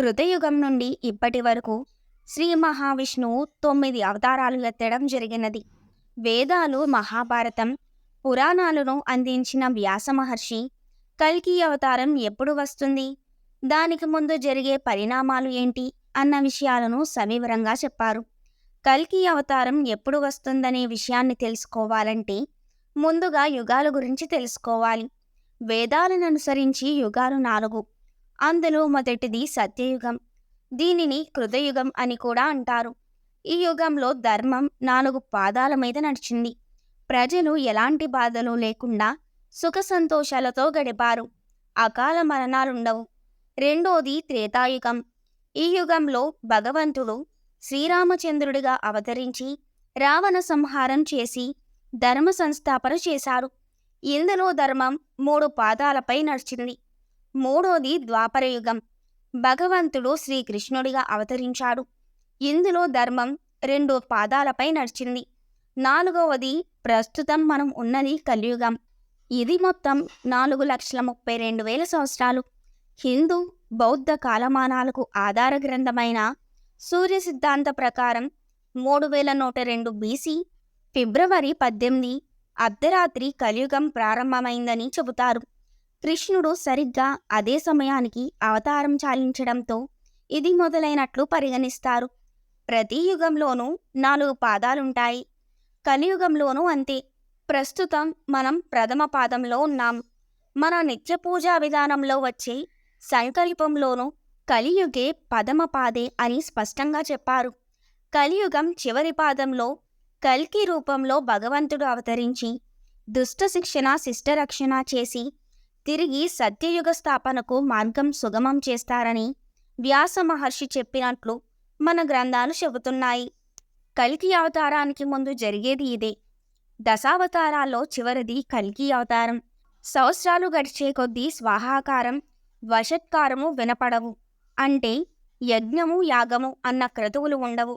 కృతయుగం నుండి ఇప్పటి వరకు శ్రీ మహావిష్ణువు 9 అవతారాలు ఎత్తడం జరిగినది. వేదాలు, మహాభారతం, పురాణాలను అందించిన వ్యాస మహర్షి కల్కి అవతారం ఎప్పుడు వస్తుంది, దానికి ముందు జరిగే పరిణామాలు ఏంటి అన్న విషయాలను సవివరంగా చెప్పారు. కల్కి అవతారం ఎప్పుడు వస్తుందనే విషయాన్ని తెలుసుకోవాలంటే ముందుగా యుగాల గురించి తెలుసుకోవాలి. వేదాలను అనుసరించి యుగాలు 4. అందులో మొదటిది సత్యయుగం. దీనిని కృతయుగం అని కూడా అంటారు. ఈ యుగంలో ధర్మం 4 పాదాల మీద నడిచింది. ప్రజలు ఎలాంటి బాధలు లేకుండా సుఖ సంతోషాలతో గడిపారు. అకాల మరణాలుండవు. రెండోది త్రేతాయుగం. ఈ యుగంలో భగవంతుడు శ్రీరామచంద్రుడిగా అవతరించి రావణ సంహారం చేసి ధర్మ సంస్థాపన చేశారు. ఇందులో ధర్మం 3 పాదాలపై నడిచింది. మూడోది ద్వాపరయుగం. భగవంతుడు శ్రీకృష్ణుడిగా అవతరించాడు. ఇందులో ధర్మం 2 పాదాలపై నడిచింది. నాలుగవది ప్రస్తుతం మనం ఉన్నది కలియుగం. ఇది మొత్తం 4,32,000 సంవత్సరాలు. హిందూ, బౌద్ధ కాలమానాలకు ఆధార గ్రంథమైన సూర్య సిద్ధాంత ప్రకారం 3102 బీసీ ఫిబ్రవరి 18 అర్ధరాత్రి కలియుగం ప్రారంభమైందని చెబుతారు. కృష్ణుడు సరిగ్గా అదే సమయానికి అవతారం చాలించడంతో ఇది మొదలైనట్లు పరిగణిస్తారు. ప్రతి యుగంలోనూ 4 పాదాలుంటాయి. కలియుగంలోనూ అంతే. ప్రస్తుతం మనం ప్రథమ పాదంలో ఉన్నాం. మన నిత్య పూజా విధానంలో వచ్చే సంకల్పంలోనూ కలియుగే పదమ పాదే అని స్పష్టంగా చెప్పారు. కలియుగం చివరి పాదంలో కల్కి రూపంలో భగవంతుడు అవతరించి దుష్ట శిక్షణ, శిష్టరక్షణ చేసి తిరిగి సత్యయుగ స్థాపనకు మార్గం సుగమం చేస్తారని వ్యాస మహర్షి చెప్పినట్లు మన గ్రంథాలు చెబుతున్నాయి. కల్కి అవతారానికి ముందు జరిగేది ఇదే. దశావతారాల్లో చివరిది కల్కి అవతారం. సంవత్సరాలు గడిచే కొద్దీ స్వాహాకారం, వషత్కారము వినపడవు. అంటే యజ్ఞము, యాగము అన్న క్రతువులు ఉండవు.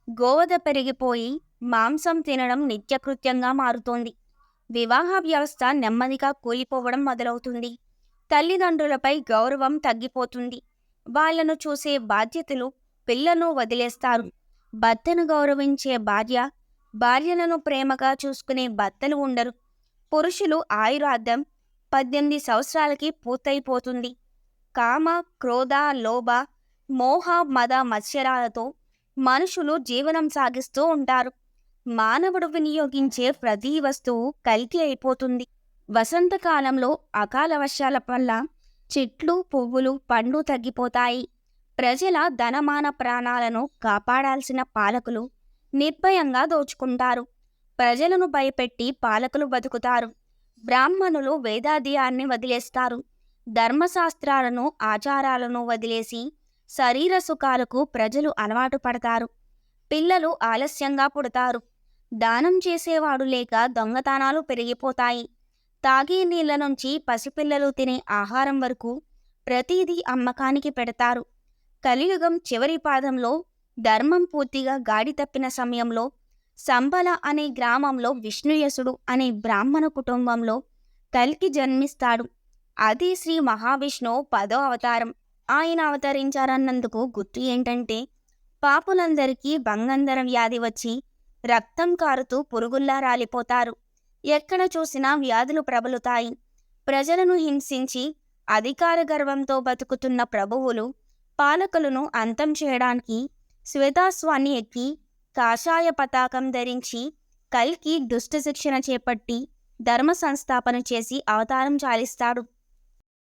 గోవధ పెరిగిపోయి మాంసం తినడం నిత్యకృత్యంగా మారుతోంది. వివాహ వ్యవస్థ నెమ్మదిగా కూలిపోవడం మొదలవుతుంది. తల్లిదండ్రులపై గౌరవం తగ్గిపోతుంది. వాళ్లను చూసే బాధ్యతలు పిల్లను వదిలేస్తారు. భర్తను గౌరవించే భార్య, భార్యలను ప్రేమగా చూసుకునే భర్తలు ఉండరు. పురుషులు ఆయురార్థం 18 సంవత్సరాలకి పూర్తయిపోతుంది. కామ, క్రోధ, లోభ, మోహ, మద, మత్సరాలతో మనుషులు జీవనం సాగిస్తూ ఉంటారు. మానవుడు వినియోగించే ప్రతి వస్తువు కల్కి అయిపోతుంది. వసంతకాలంలో అకాల వర్షాల వల్ల చెట్లు, పువ్వులు, పండ్లు తగ్గిపోతాయి. ప్రజల ధనమాన ప్రాణాలను కాపాడాల్సిన పాలకులు నిర్భయంగా దోచుకుంటారు. ప్రజలను భయపెట్టి పాలకులు బతుకుతారు. బ్రాహ్మణులు వేదాధ్యాయాన్ని వదిలేస్తారు. ధర్మశాస్త్రాలను, ఆచారాలను వదిలేసి శరీర సుఖాలకు ప్రజలు అలవాటు పడతారు. పిల్లలు ఆలస్యంగా పుడతారు. దానం చేసేవాడు లేక దొంగతనాలు పెరిగిపోతాయి. తాగే నీళ్ల నుంచి పసిపిల్లలు తినే ఆహారం వరకు ప్రతిదీ అమ్మకానికి పెడతారు. కలియుగం చివరి పాదంలో ధర్మం పూర్తిగా గాడి తప్పిన సమయంలో సంబల అనే గ్రామంలో విష్ణుయసుడు అనే బ్రాహ్మణ కుటుంబంలో కల్కి జన్మిస్తాడు. అది శ్రీ మహావిష్ణువు 10వ అవతారం. ఆయన అవతరించారన్నందుకు గుర్తు ఏంటంటే పాపులందరికీ భంగంధర వ్యాధి వచ్చి రక్తం కారుతూ పురుగుల్లా రాలిపోతారు. ఎక్కడ చూసినా వ్యాధులు ప్రబలుతాయి. ప్రజలను హింసించి అధికార గర్వంతో బతుకుతున్న ప్రభువులు, పాలకులను అంతం చేయడానికి శ్వేతాశ్వాన్ని ఎక్కి కాషాయ పతాకం ధరించి కల్కి దుష్ట శిక్షణ చేపట్టి ధర్మ సంస్థాపన చేసి అవతారం చాలిస్తాడు.